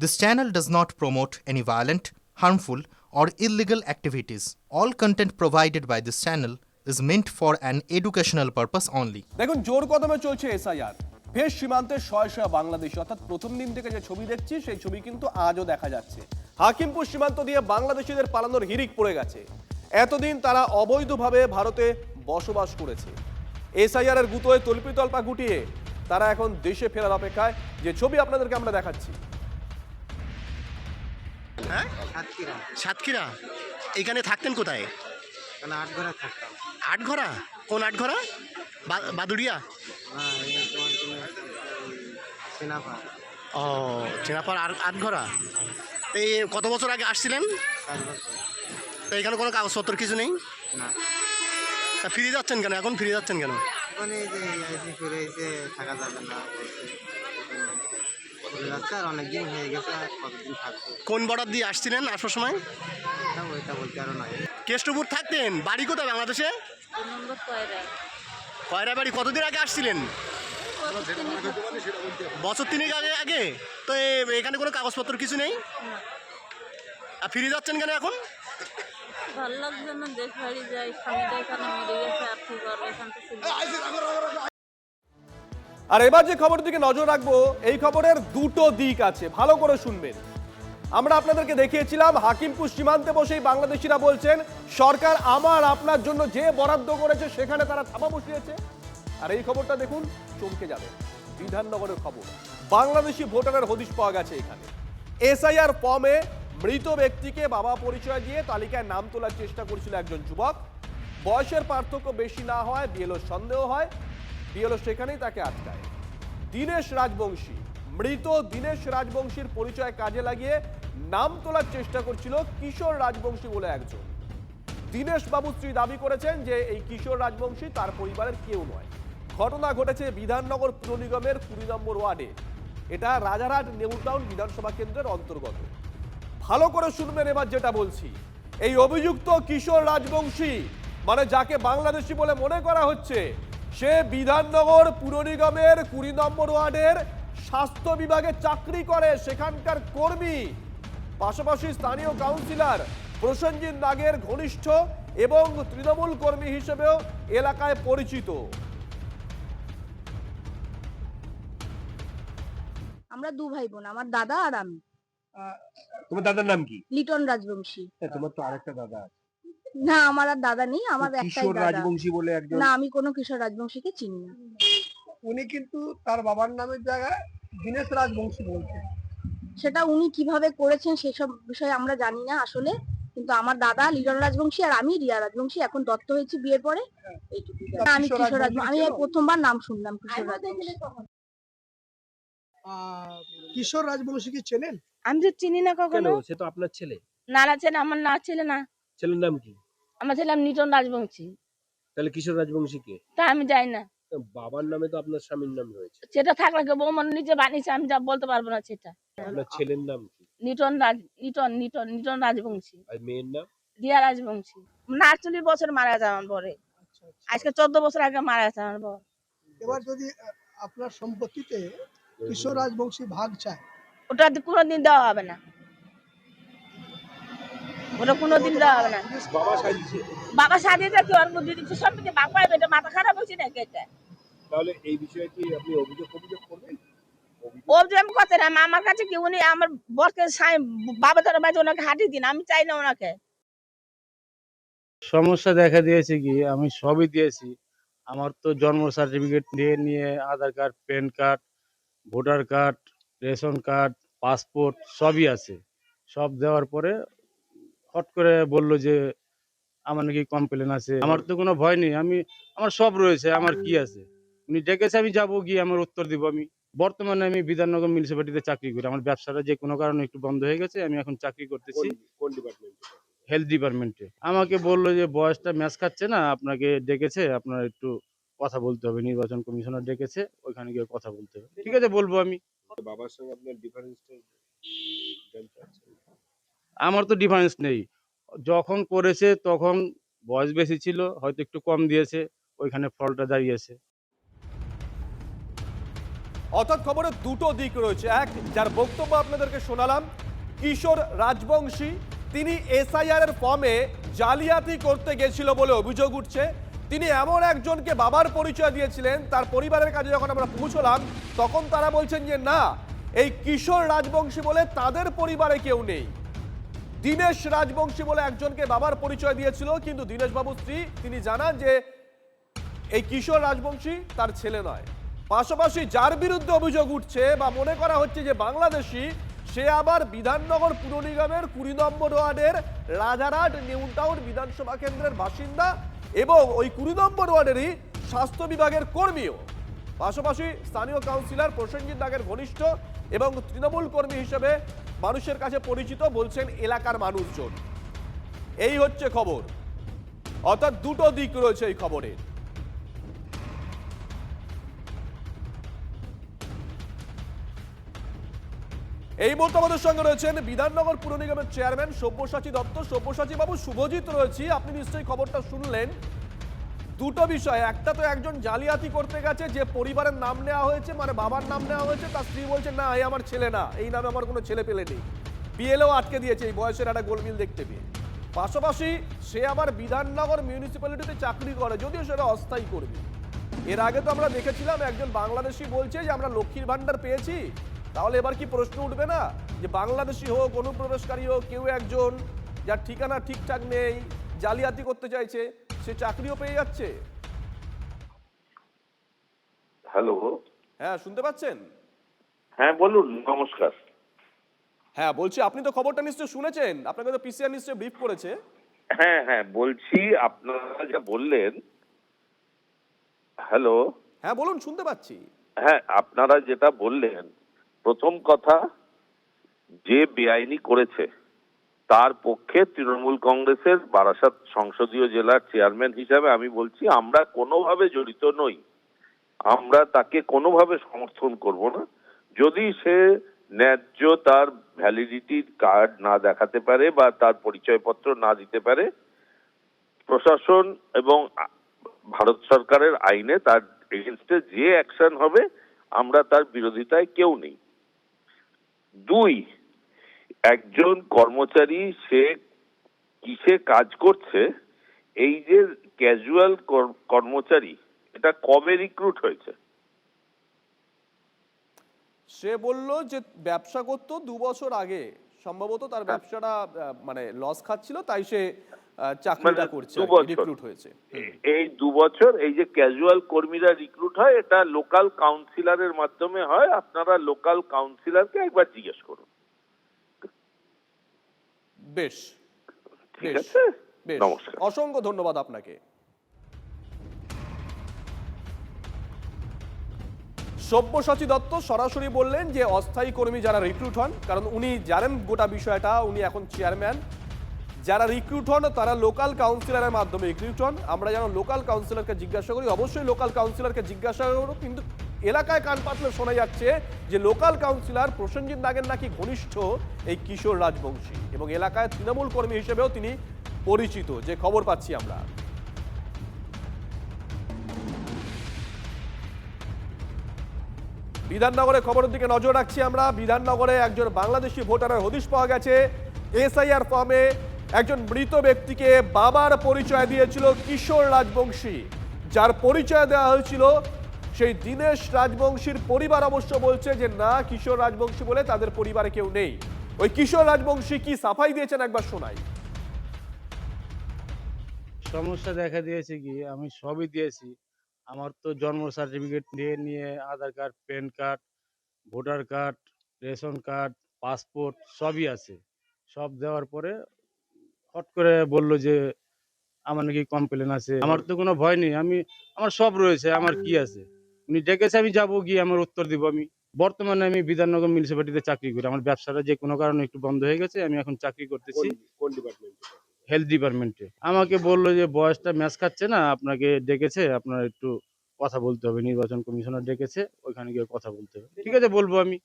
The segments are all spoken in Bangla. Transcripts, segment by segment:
This channel does not promote any violent, harmful, or illegal activities. All content provided by this channel is meant for an educational purpose only. দেখুন জোর কদমে চলছে এসআইআর। ফের সীমান্তে শয়ে শয়ে বাংলাদেশি, অর্থাৎ প্রথম দিন থেকে যে ছবি দেখছি সেই ছবি কিন্তু আজও দেখা যাচ্ছে। হাকিমপুর সীমান্ত দিয়ে বাংলাদেশিদের পালানোর হিড়িক পড়ে গেছে। এতদিন তারা অবৈধভাবে ভারতে বসবাস করেছে। এসআইআর এর গুতোয় তল্পিতল্পা গুটিয়ে তারা এখন দেশে ফেরার অপেক্ষায়, যে ছবি আপনাদেরকে আমরা দেখাচ্ছি। হ্যাঁ, সাতক্ষীরা। এখানে থাকতেন কোথায়? আটঘরা থাকতাম। আটঘরা? কোন আটঘরা? বাদুড়িয়া? ও, চেনাপাড় আটঘরা। এই কত বছর আগে আসছিলেন? তো এখানে কোনো কাগজপত্র কিছু নেই? না। তা ফিরে যাচ্ছেন কেন? এখন ফিরে যাচ্ছেন কেন? ফিরে এসে থাকা যাবে না, আর অনেকদিন হয়ে গেছে, আর কতদিন থাকবো। কোন বর্ডার দিয়ে আসছিলেন আসার সময়? ওইটা বলতে আরো নয়। কেষ্টপুর থাকতেন। বাড়ি কোথায় বাংলাদেশে? কয়রা বাড়ি। কতদিন আগে আসছিলেন? বছর তিনেক আগে। তো এখানে কোনো কাগজপত্র কিছু নেই? আর ফিরে যাচ্ছেন কেন এখন? ভালো লাগছে না, দেশ বাড়ি যাই, স্বামীটা এখানে মরে গেছে, আর কি করবো, এখান থেকে। আর এবার যে খবরের দিকে নজর রাখবো, এই খবরের দুটো দিক আছে, ভালো করে শুনবেন। আমরা আপনাদেরকে দেখিয়েছিলাম হাকিমপুর সীমান্তে বসেই বাংলাদেশিরা বলছেন সরকার আমার আপনার জন্য যে বরাদ্দ করেছে সেখানে তারা থাবা বসিয়েছে। আর এই খবরটা দেখুন, চমকে যাবে। বিধাননগরের খবর, বাংলাদেশি ভোটারের হদিশ পাওয়া গেছে এখানে। এসআইআর ফর্মে মৃত ব্যক্তিকে বাবা পরিচয় দিয়ে তালিকায় নাম তোলার চেষ্টা করছিল একজন যুবক। বয়সের পার্থক্য বেশি না হয় বিএলও সন্দেহ হয়, বিএলও সেখানেই তাকে আটকায়। দীনেশ রাজবংশী, মৃত দীনেশ রাজবংশীর পরিচয় কাজে লাগিয়ে নাম তোলার চেষ্টা করছিল কিশোর রাজবংশী বলে একজন। দীনেশ বাবু স্ত্রী দাবি করেছেন যে এই কিশোর রাজবংশী তার পরিবারের কেউ নয়। ঘটনা ঘটেছে বিধাননগর পুর নিগমের 20 নম্বর ওয়ার্ডে। এটা রাজারহাট নিউটাউন বিধানসভা কেন্দ্রের অন্তর্গত। ভালো করে শুনবেন এবার যেটা বলছি। এই অভিযুক্ত কিশোর রাজবংশী, মানে যাকে বাংলাদেশি বলে মনে করা হচ্ছে, সে বিধাননগর পুর নিগমের 20 নম্বর ওয়ার্ডের স্বাস্থ্য বিভাগে চাকরি করে, সেখানকার কর্মী। পাশাপাশি স্থানীয় কাউন্সিলর প্রসেনজিৎ নাগের ঘনিষ্ঠ এবং তৃণমূল কর্মী হিসেবেও এলাকায় পরিচিত। আমরা দু ভাই বোন, আমার দাদা আর আমি। তোমার দাদার নাম কি? লিটন রাজবংশী। তোমার তো আরেকটা দাদা আছে। না, আমার আর দাদা নেই, আমার একটাই কিশোর দাদা। রাজবংশী বলে একজন। না, আমি কোনো কিশোর রাজবংশীকে চিনি না। উনি কিন্তু তার বাবার নামের জায়গায় দীনেশ রাজবংশী বলছে। সেটা উনি কিভাবে করেছেন সেসব বিষয়ে আমরা জানি না আসলে, কিন্তু আমার দাদা লিটন রাজবংশী আর আমি রিয়া রাজবংশী, এখন দত্ত হয়েছি বিয়ের পরে। এইটুকু। আমি কিশোর রাজবংশী, আমি প্রথমবার নাম শুনলাম কিশোর রাজবংশী। কিশোর রাজবংশীকে চেনেন? আমি তো চিনি না কখনো। সে তো আপনার ছেলে। না ছেলে, আমার না ছেলে না। ছেলের নাম কি? আমার ছেলে নিটন রাজবংশী। তাহলে কিশোর রাজবংশী কে? তা আমি জানি না। বাবার নামে তো আপনার স্বামীর নাম রয়েছে। সেটা থাকলে কেউ বৌমা নিজে বানিয়েছে, আমি যা বলতে পারবো না সেটা। আপনার ছেলের নাম কি? নিটন রাজবংশী। আর মেয়ের নাম? রিয়া রাজবংশী। 48 বছর মারা গেছে আমার পরে। আজকে 14 বছর আগে মারা গেছে আমার বর। এবার যদি আপনার সম্পত্তিতে কিশোর রাজবংশী ভাগ চায়, ওটা কোনোদিন দেওয়া হবে না, ওটা কোনোদিন দেওয়া হবে না। বাবা সাজিয়েছে কি, ওর যদি সম্পত্তি ভাগ পাবে, এটা মাথা খারাপ হয়েছে নাকি? এটা তাহলে এই বিষয়ে কি আপনি অভিযোগ করবেন? অভিযোগ করতে না, আমার কাছে কি উনি আমার বরকে বাবা ধরে মাঝে ওনাকে হাঁটিয়ে দিন, আমি চাই না ওনাকে। সমস্যা দেখা দিয়েছে কি, আমি সবই দিয়েছি। আমার তো জন্ম সার্টিফিকেট নিয়ে Aadhaar card, PAN card, voter card, ration card, passport সবই আছে। সব দেওয়ার পরে হট করে বললো যে আমার নাকি কমপ্লেন আছে। আমার তো কোনো ভয় নেই, আমার সব রয়েছে, আমার কি আছে। উনি ডেকেছে, আমি যাবো, গিয়ে আমার উত্তর দিব। আমি বর্তমানে বিধাননগর মিউনিসিপালিটিতে চাকরি করি। আমার ব্যবসাটা যে কোনো কারণে একটু বন্ধ হয়ে গেছে, আমি এখন চাকরি করতেছি। কোন ডিপার্টমেন্টে? হেলথ ডিপার্টমেন্টে। আমাকে বললো যে বয়সটা ম্যাচ খাচ্ছে না, আপনাকে ডেকেছে, আপনার একটু কথা বলতে হবে। নির্বাচন কমিশনার ডেকেছে, ওইখানে গিয়ে কথা বলতে হবে। ঠিক আছে, বলবো আমি। বাবার সঙ্গে আপনার ডিফারেন্সটা জানতে চাচ্ছেন? আমার তো ডিফারেন্স নেই। যখন করেছে তখন বয়স বেশি ছিল, হয়তো একটু কম দিয়েছে, ওইখানে ফলটা দাঁড়িয়েছে। অর্থাৎ খবরের দুটো দিক রয়েছে। এক, যার বক্তব্য আপনাদেরকে শোনালাম, কিশোর রাজবংশী, তিনি এসআইআর এর ফর্মে জালিয়াতি করতে গেছিল বলে অভিযোগ উঠছে। তিনি এমন একজনকে বাবার পরিচয় দিয়েছিলেন, তার পরিবারের কাছে যখন আমরা পৌঁছলাম তখন তারা বলছেন যে না, এই কিশোর রাজবংশী বলে তাদের পরিবারে কেউ নেই। দীনেশ রাজবংশী বলে একজনকে বাবার পরিচয় দিয়েছিল, কিন্তু দীনেশ বাবুর স্ত্রী তিনি জানান যে এই কিশোর রাজবংশী তার ছেলে নয়। পাশাপাশি যার বিরুদ্ধে অভিযোগ উঠছে বা মনে করা হচ্ছে যে বাংলাদেশি, সে আবার বিধাননগর পুর নিগমের 20 নম্বর ওয়ার্ডের রাজারহাট নিউ টাউন বিধানসভা কেন্দ্রের বাসিন্দা এবং ওই 20 নম্বর ওয়ার্ডেরই স্বাস্থ্য বিভাগের কর্মীও। পাশাপাশি স্থানীয় কাউন্সিলর প্রসেনজিৎ নাগের ঘনিষ্ঠ এবং তৃণমূল কর্মী হিসেবে মানুষের কাছে পরিচিত বলছেন এলাকার মানুষজন। এই হচ্ছে খবর, অর্থাৎ দুটো দিক রয়েছে এই খবরের। এই মুহূর্তে আমাদের সঙ্গে রয়েছেন বিধাননগর পুর নিগমের চেয়ারম্যান সব্যসাচী দত্ত। সব্যসাচী বাবু, শুভজিৎ রয়েছি, আপনি নিশ্চয়ই খবরটা শুনলেন। দুটো বিষয়, একটা তো একজন জালিয়াতি করতে গেছে, যে পরিবারের নাম নেওয়া হয়েছে, মানে বাবার নাম নেওয়া হয়েছে, তার স্ত্রী বলছে না এই আমার ছেলে না, এই নামে আমার কোনো ছেলে পেলে নেই, বিএলও আটকে দিয়েছে এই বয়সের একটা গোলমিল দেখতে পেয়ে। পাশাপাশি সে আবার বিধাননগর মিউনিসিপ্যালিটিতে চাকরি করে, যদিও সেটা অস্থায়ী কর্মী। এর আগে তো আমরা দেখেছিলাম একজন বাংলাদেশি বলছে যে আমরা লক্ষ্মীর ভান্ডার পেয়েছি। তাহলে এবার কি প্রশ্ন উঠবে না যে বাংলাদেশি হোক, অনুপ্রবেশকারী হোক, কেউ একজন যার ঠিকানা ঠিকঠাক নেই, জালিয়াতি করতে চাইছে, সে চাকরিও পেয়ে যাচ্ছে? হ্যালো, হ্যাঁ, শুনতে পাচ্ছেন? হ্যাঁ বলুন, নমস্কার। হ্যাঁ, বলছি আপনি তো খবরটা নিশ্চয়ই শুনেছেন, আপনাকে তো পিসিআর নিশ্চয়ই ব্রিফ করেছে। হ্যাঁ হ্যাঁ বলছি, আপনারা যা বললেন। হ্যালো। হ্যাঁ বলুন, শুনতে পাচ্ছি। হ্যাঁ, আপনারা যেটা বললেন, প্রথম কথা, যে বেআইনি করেছে তার পক্ষে তৃণমূল কংগ্রেসের বারাসাত সংসদীয় জেলার চেয়ারম্যান হিসাবে আমি বলছি আমরা কোনোভাবে জড়িত নই, আমরা তাকে কোনোভাবে সমর্থন করব না। যদি সে ন্যায্য তার ভ্যালিডিটি কার্ড না দেখাতে পারে বা তার পরিচয়পত্র না দিতে পারে, প্রশাসন এবং ভারত সরকারের আইনে তার এগেনস্টে যে অ্যাকশন হবে আমরা তার বিরোধিতায় কেউ নেই। দুই, একজন কর্মচারী সে কিসে কাজ করছে, এই যে ক্যাজুয়াল কর্মচারী, এটা কবে রিক্রুট হয়েছে? সে বলল যে ব্যবসা করতো 2 বছর আগে, সম্ভবত তার ব্যবসাটা মানে লস খাচ্ছিল, তাই সে চাকরিটা করছে, রিক্রুট হয়েছে। এই 2 বছর এই যে ক্যাজুয়াল কর্মীরা রিক্রুট হয়, এটা লোকাল কাউন্সিলরের মাধ্যমে হয়। আপনারা লোকাল কাউন্সিলরকে একবার জিজ্ঞেস করুন। বেশ, ঠিক আছে, নমস্কার, অসংখ্য ধন্যবাদ আপনাকে। সব্যসাচী দত্ত সরাসরি বললেন যে অস্থায়ী কর্মী যারা রিক্রুট হন, কারণ উনি জানেন গোটা বিষয়টা, উনি এখন চেয়ারম্যান, যারা রিক্রুট হন তারা লোকাল কাউন্সিলরের মাধ্যমে রিক্রুট হন। আমরা যেন লোকাল কাউন্সিলরকে জিজ্ঞাসা করি, অবশ্যই লোকাল কাউন্সিলরকে জিজ্ঞাসা করব, কিন্তু এলাকায় কান পাতলে শোনা যাচ্ছে যে লোকাল কাউন্সিলর প্রসেনজিৎ নাগের নাকি ঘনিষ্ঠ এই কিশোর রাজবংশী এবং এলাকায় তৃণমূল কর্মী হিসেবেও তিনি পরিচিত, যে খবর পাচ্ছি আমরা। বিধাননগরের খবরের দিকে নজর রাখছি আমরা। বিধাননগরে একজন বাংলাদেশি ভোটারের হদিশ পাওয়া গেছে। এসআইআর ফর্মে একজন মৃত ব্যক্তিকে বাবার পরিচয় দিয়েছিল কিশোর রাজবংশী। যার পরিচয় দেওয়া হয়েছিল সেই দীনেশ রাজবংশীর পরিবার অবশ্য বলছে যে না, কিশোর রাজবংশী বলে তাদের পরিবারে কেউ নেই। ওই কিশোর রাজবংশী কি সাফাই দিয়েছেন একবার শোনাই। সমস্যা দেখা দিয়েছে কি, আমি সবই দিয়েছি। আমার তো জন্ম সার্টিফিকেট নিয়ে Aadhaar card, PAN card, voter card, ration card, passport সবই আছে। সব দেওয়ার পরে হট করে বলল যে আমার নাকি কমপ্লেন আছে। আমার তো কোনো ভয় নেই, আমার সব রয়েছে, আমার কি আছে। উনি ডেকেছে, আমি যাবো, গিয়ে আমার উত্তর দিব। আমি বর্তমানে আমি বিধাননগর মিউনিসিপ্যালিটিতে চাকরি করি। আমার ব্যবসাটা যে কোনো কারণে একটু বন্ধ হয়ে গেছে, আমি এখন চাকরি করতেছি হেলথ ডিপার্টমেন্টে। আমাকে বললো যে বয়সটা ম্যাচ খাচ্ছে না, আপনাকে ডেকেছে, আপনার একটু কথা বলতে হবে, নির্বাচন কমিশনার ডেকেছে, ওইখানে গিয়ে কথা বলতে হবে। ঠিক আছে, বলবো আমি।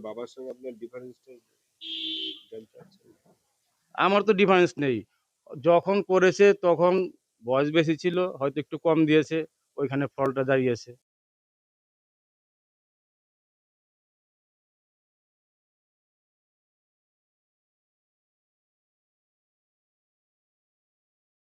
বাবার সঙ্গে আপনার ডিফারেন্সটা আমার তো ডিফারেন্স নেই, যখন করেছে তখন বয়স বেশি ছিল, হয়তো একটু কম দিয়েছে, ওইখানে ফলটা দাঁড়িয়েছে।